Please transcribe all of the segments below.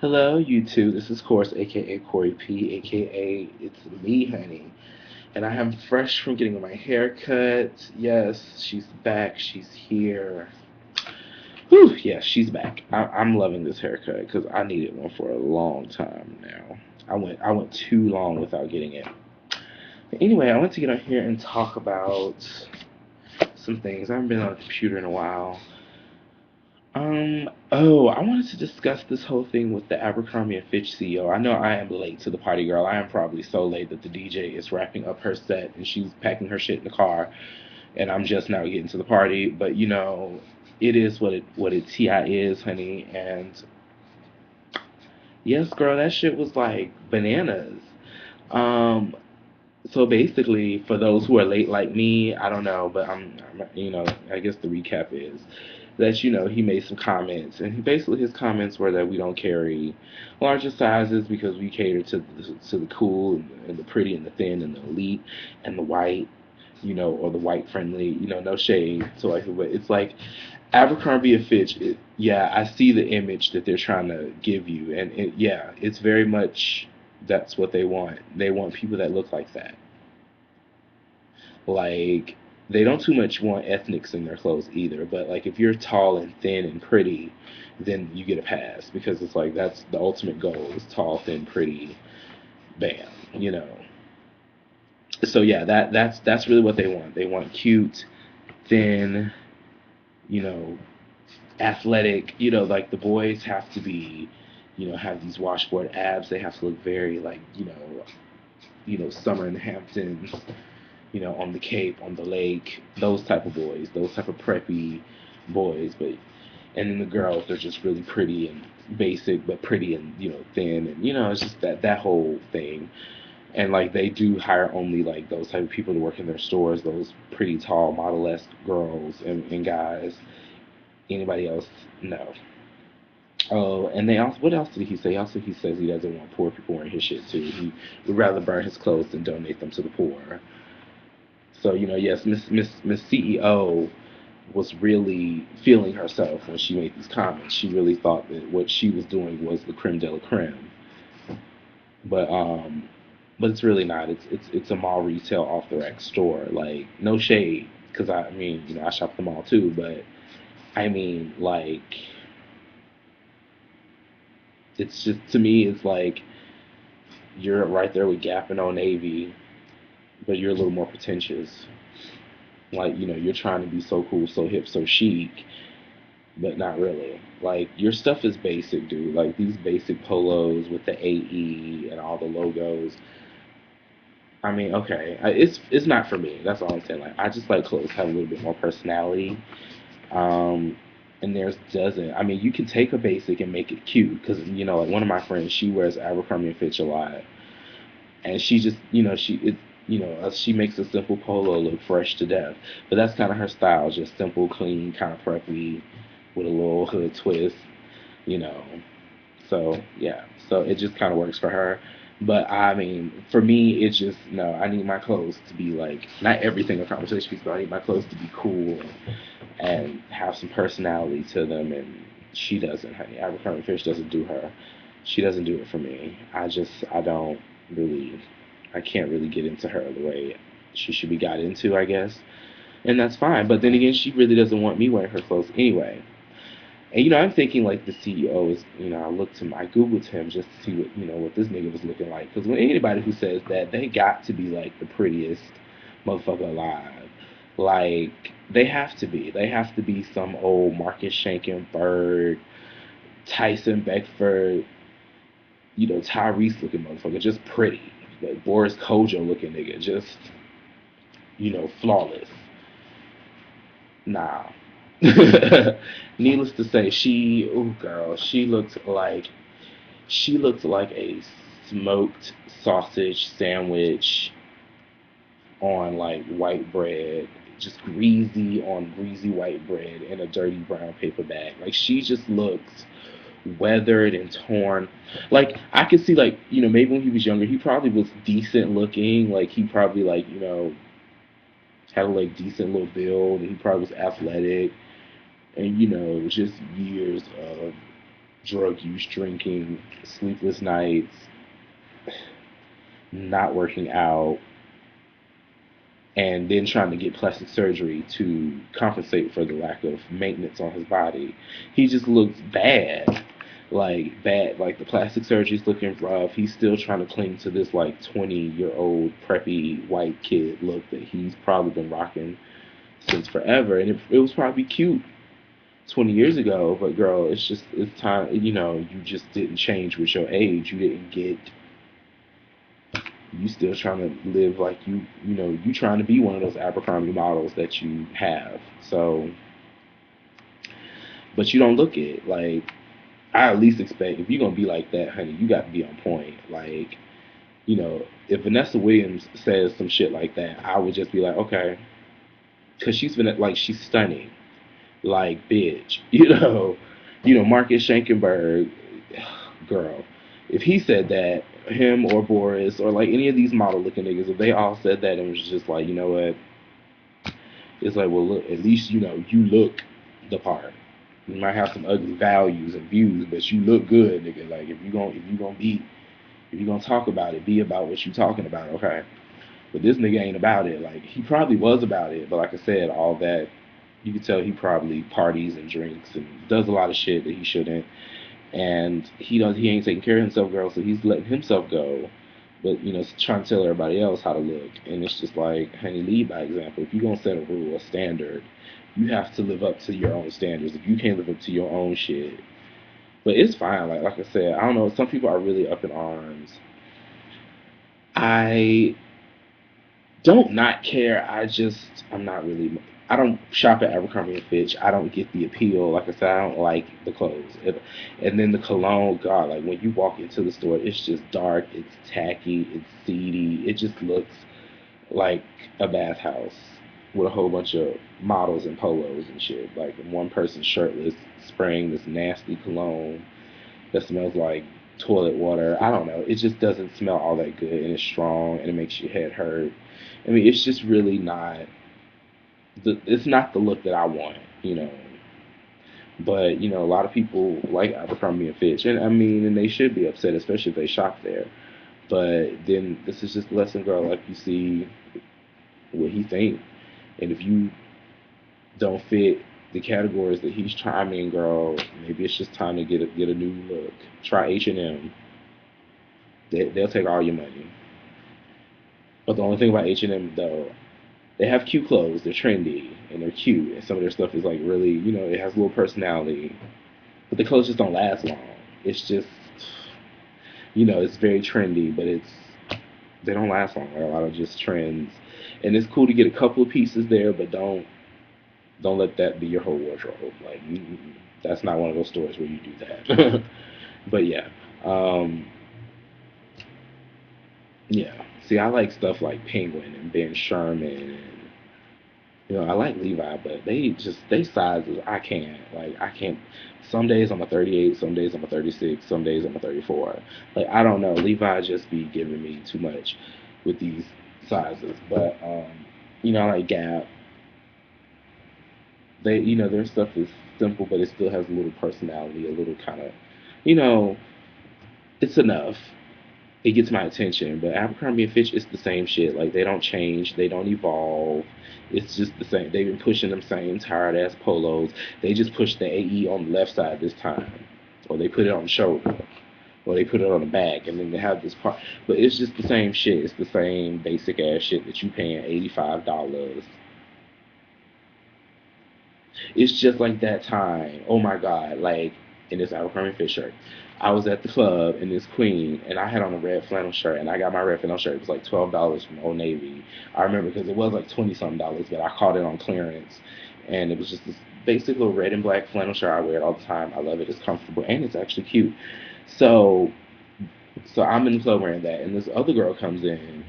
Hello, YouTube. This is Course, aka Corey P, aka It's Me, honey. And I am fresh from getting my hair cut. Yes, she's back. She's here. Whew, yes, she's back. I'm loving this haircut because I needed one for a long time now. I went too long without getting it. But anyway, I want to get on here and talk about some things. I haven't been on a computer in a while. I wanted to discuss this whole thing with the Abercrombie and Fitch CEO. I know I am late to the party, girl. I am probably so late that the DJ is wrapping up her set and she's packing her shit in the car, and I'm just now getting to the party. But it is what it ti is, honey. And yes, girl, that shit was like bananas. Um, so basically, for those who are late like me, I don't know, but I guess the recap is that he made some comments, and basically his comments were that we don't carry larger sizes because we cater to the cool and the pretty and the thin and the elite and the white, or the white friendly, no shade. So like, but it's like Abercrombie and Fitch. Yeah, I see the image that they're trying to give you, and yeah, it's very much that's what they want. They want people that look like that. Like, they don't too much want ethnics in their clothes either, but like if you're tall and thin and pretty, then you get a pass because it's like that's the ultimate goal is tall, thin, pretty, bam, you know. So yeah, that's really what they want. They want cute, thin, you know, athletic, like the boys have to be, have these washboard abs. They have to look very like, summer in the Hamptons, on the Cape, on the lake, those type of boys, those type of preppy boys. But and then the girls, they're just really pretty and basic, but pretty and thin, and it's just that whole thing. And like they do hire only like those type of people to work in their stores, those pretty tall model-esque girls and guys. Anybody else, no. Oh, and they also, what else did he say? Also, he says he doesn't want poor people wearing his shit too. He would rather burn his clothes than donate them to the poor. So, yes, Miss CEO was really feeling herself when she made these comments. She really thought that what she was doing was the creme de la creme. But but it's really not. It's a mall retail off the rack store. Like no shade, because I mean I shop at the mall too. But I mean like it's just to me it's like you're right there with Gap and Old Navy, but you're a little more pretentious. Like you're trying to be so cool, so hip, so chic, but not really. Like your stuff is basic, dude. Like these basic polos with the AE and all the logos. I mean, okay, it's not for me. That's all I'm saying. Like I just like clothes have a little bit more personality. Um, and theirs doesn't. I mean, you can take a basic and make it cute because like one of my friends, she wears Abercrombie and Fitch a lot, and she just, she makes a simple polo look fresh to death. But that's kind of her style, just simple, clean, kind of preppy, with a little hood twist, you know. So yeah, so it just kind of works for her. But I mean, for me, it's just no. I need my clothes to be like not everything a conversation piece, but I need my clothes to be cool and have some personality to them. And she doesn't, honey. Abercrombie Fish doesn't do her. She doesn't do it for me. I don't really, I can't really get into her the way she should be got into, I guess. And that's fine. But then again, she really doesn't want me wearing her clothes anyway. And I'm thinking like the CEO is, I googled him just to see what this nigga was looking like. Because when anybody who says that, they got to be like the prettiest motherfucker alive. Like they have to be. They have to be some old Marcus Shankenberg, Tyson Beckford, Tyrese looking motherfucker, just pretty. Like Boris Kojo looking nigga, just flawless. Nah. Needless to say, oh girl, she looked like a smoked sausage sandwich on like white bread, just greasy on greasy white bread in a dirty brown paper bag. Like she just looked weathered and torn. Like I could see like, maybe when he was younger, he probably was decent looking. Like he probably like, had a like decent little build and he probably was athletic and just years of drug use, drinking, sleepless nights, not working out, and then trying to get plastic surgery to compensate for the lack of maintenance on his body. He just looks bad. Like bad, like the plastic surgery's looking rough. He's still trying to cling to this like 20-year-old preppy white kid look that he's probably been rocking since forever. And it was probably cute 20 years ago, but girl, it's time. You just didn't change with your age. You didn't get. You still trying to live like you trying to be one of those Abercrombie models that you have. So, but you don't look it. Like, I at least expect if you're gonna be like that, honey, you got to be on point. Like, if Vanessa Williams says some shit like that, I would just be like, okay, because she's been like she's stunning, like bitch, Marcus Schenkenberg, girl. If he said that, him or Boris or like any of these model looking niggas, if they all said that and was just like, you know what, it's like, well, look, at least you look the part. You might have some ugly values and views, but you look good, nigga. Like if you gonna talk about it, be about what you talking about, okay? But this nigga ain't about it. Like he probably was about it, but like I said, all that you can tell he probably parties and drinks and does a lot of shit that he shouldn't. And he ain't taking care of himself, girl, so he's letting himself go. But trying to tell everybody else how to look, and it's just like, honey, lead by example. If you're gonna set a rule, a standard, you have to live up to your own standards. If you can't live up to your own shit, but it's fine. Like I said, I don't know. Some people are really up in arms. I don't not care. I'm not really. I don't shop at Abercrombie and Fitch. I don't get the appeal. Like I said, I don't like the clothes. And then the cologne, God, like when you walk into the store, it's just dark. It's tacky. It's seedy. It just looks like a bathhouse with a whole bunch of models and polos and shit. Like one person shirtless, spraying this nasty cologne that smells like toilet water. I don't know. It just doesn't smell all that good, and it's strong, and it makes your head hurt. I mean, it's just really not. It's not the look that I want. But a lot of people like Abercrombie and Fitch, and I mean, and they should be upset, especially if they shop there. But then this is just lesson, girl. Like you see what he think, and if you don't fit the categories that he's trying, I mean, girl, maybe it's just time to get a new look. Try H&M. They'll take all your money. But the only thing about H&M though, they have cute clothes. They're trendy and they're cute, and some of their stuff is like really, it has a little personality. But the clothes just don't last long. It's just, it's very trendy, but they don't last long. Like a lot of just trends, and it's cool to get a couple of pieces there, but don't let that be your whole wardrobe. Like that's not one of those stores where you do that. But yeah, um, yeah. See, I like stuff like Penguin and Ben Sherman, and I like Levi, but they sizes I can't. Like I can't. Some days I'm a 38, some days I'm a 36, some days I'm a 34. Like I don't know. Levi just be giving me too much with these sizes. But I like Gap. Their stuff is simple, but it still has a little personality, a little kind of, you know, it's enough. It gets my attention. But Abercrombie and Fitch, it's the same shit. Like they don't change, they don't evolve. It's just the same. They've been pushing them same tired ass polos. They just pushed the AE on the left side this time, or they put it on the shoulder, or they put it on the back, and then they have this part. But it's just the same shit. It's the same basic ass shit that you paying $85. It's just like that time. Oh my God! Like in this Abercrombie Fitch shirt, I was at the club and this queen, and I had on a red flannel shirt, and I got my red flannel shirt. It was like $12 from Old Navy. I remember because it was like 20 something dollars, but I caught it on clearance, and it was just this basic little red and black flannel shirt. I wear it all the time. I love it. It's comfortable and it's actually cute. So so I'm in the club wearing that, and this other girl comes in.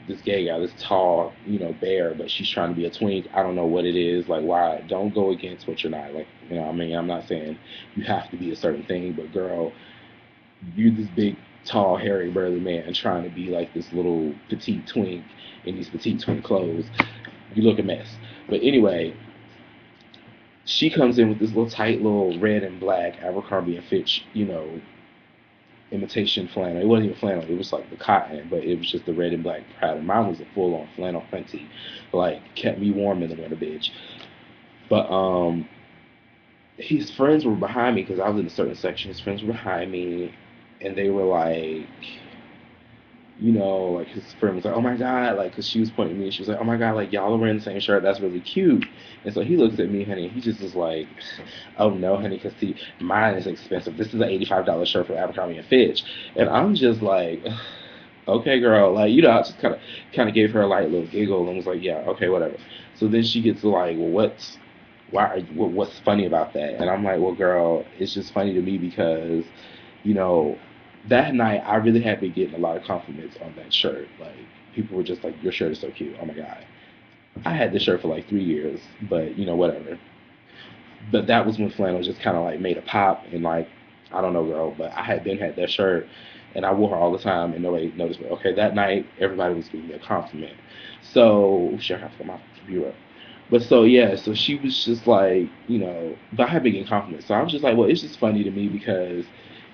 This gay guy, this tall, bear, but she's trying to be a twink. I don't know what it is. Like, why? Don't go against what you're not. Like, I mean, I'm not saying you have to be a certain thing, but girl, you're this big, tall, hairy, burly man trying to be like this little petite twink in these petite twink clothes. You look a mess. But anyway, she comes in with this little tight little red and black Abercrombie and Fitch, imitation flannel. It wasn't even flannel. It was like the cotton, but it was just the red and black pattern. Mine was a full on flannel fenty, like kept me warm in the winter, bitch. But his friends were behind me because I was in a certain section. His friends were behind me, and they were like, like his friend was like, "Oh my god," like, cause she was pointing at me. She was like, "Oh my god, like y'all are wearing the same shirt. That's really cute." And so he looks at me, honey. He just is like, "Oh no, honey, cause see, mine is expensive. This is an $85 shirt from Abercrombie and Fitch," and I'm just like, "Okay, girl." Like, I just kind of gave her a light little giggle and was like, "Yeah, okay, whatever." So then she gets like, "Well, what's funny about that?" And I'm like, "Well, girl, it's just funny to me because, you know." That night, I really had been getting a lot of compliments on that shirt. Like, people were just like, "Your shirt is so cute. Oh my god." I had this shirt for like 3 years, but whatever. But that was when flannel just kind of like made a pop, and like, I don't know, girl, but I had that shirt, and I wore her all the time, and nobody noticed me. Okay, that night, everybody was giving me a compliment. So, sure, I have to get my computer. But so yeah, so she was just like, but I had been getting compliments. So I was just like, well, it's just funny to me because,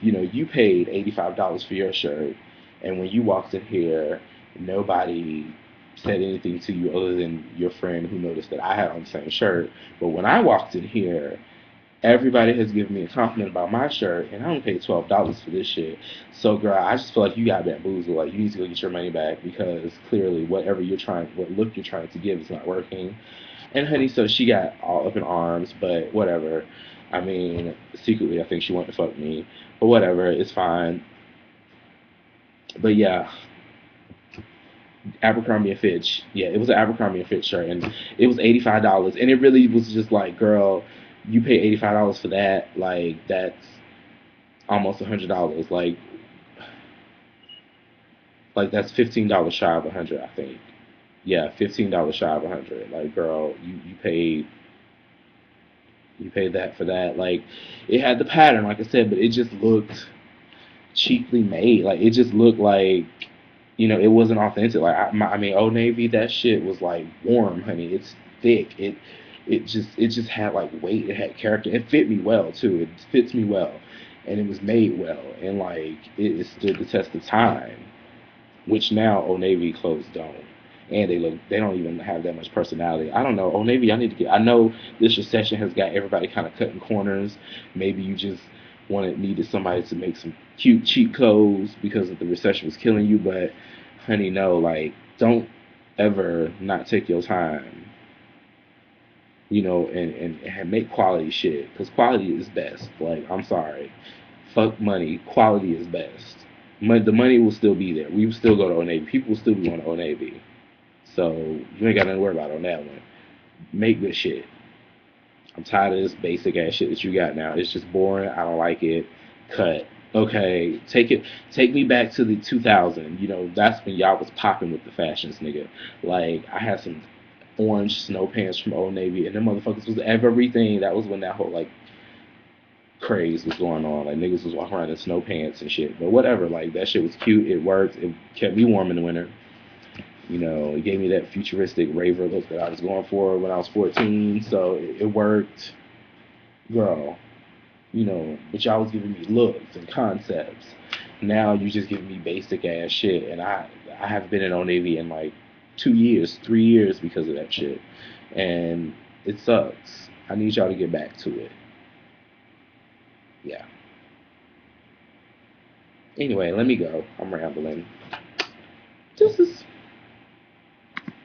you paid $85 for your shirt, and when you walked in here, nobody said anything to you other than your friend who noticed that I had on the same shirt. But when I walked in here, everybody has given me a compliment about my shirt, and I only paid $12 for this shit. So, girl, I just feel like you got bamboozled. Like, you need to go get your money back because clearly, what look you're trying to give is not working. And honey, so she got all up in arms, but whatever. I mean, secretly, I think she wanted to fuck me, but whatever, it's fine. But yeah, Abercrombie and Fitch. Yeah, it was an Abercrombie and Fitch shirt, and it was $85, and it really was just like, girl, you pay $85 for that. Like, that's almost $100. Like that's $15 shy of 100, I think. Yeah, $15 shy of 100. Like, girl, you paid that for that. Like, it had the pattern, like I said, but it just looked cheaply made. Like, it just looked like, it wasn't authentic. Like, I mean, Old Navy, that shit was like warm, honey. It's thick. It just had like weight. It had character. It fit me well too. It fits me well, and it was made well, and like it stood the test of time, which now Old Navy clothes don't. And they don't even have that much personality. I don't know. Old Navy, I need to get. I know this recession has got everybody kind of cutting corners. Maybe you just needed somebody to make some cute cheap clothes because the recession was killing you. But honey, no, like don't ever not take your time, and make quality shit because quality is best. Like, I'm sorry, fuck money. Quality is best. The money will still be there. We will still go to Old Navy. People will still be going to Old Navy. So you ain't got nothing to worry about on that one. Make good shit. I'm tired of this basic ass shit that you got now. It's just boring. I don't like it. Cut. Okay, take me back to the 2000. That's when y'all was popping with the fashions, nigga. Like, I had some orange snow pants from Old Navy, and them motherfuckers was everything. That was when that whole like craze was going on. Like, niggas was walking around in snow pants and shit. But whatever. Like, that shit was cute. It worked. It kept me warm in the winter. It gave me that futuristic raver look that I was going for when I was 14. So it worked, girl. But y'all was giving me looks and concepts. Now you just giving me basic ass shit, and I have been in Old Navy in like 2 years, 3 years because of that shit, and it sucks. I need y'all to get back to it. Yeah. Anyway, let me go. I'm rambling.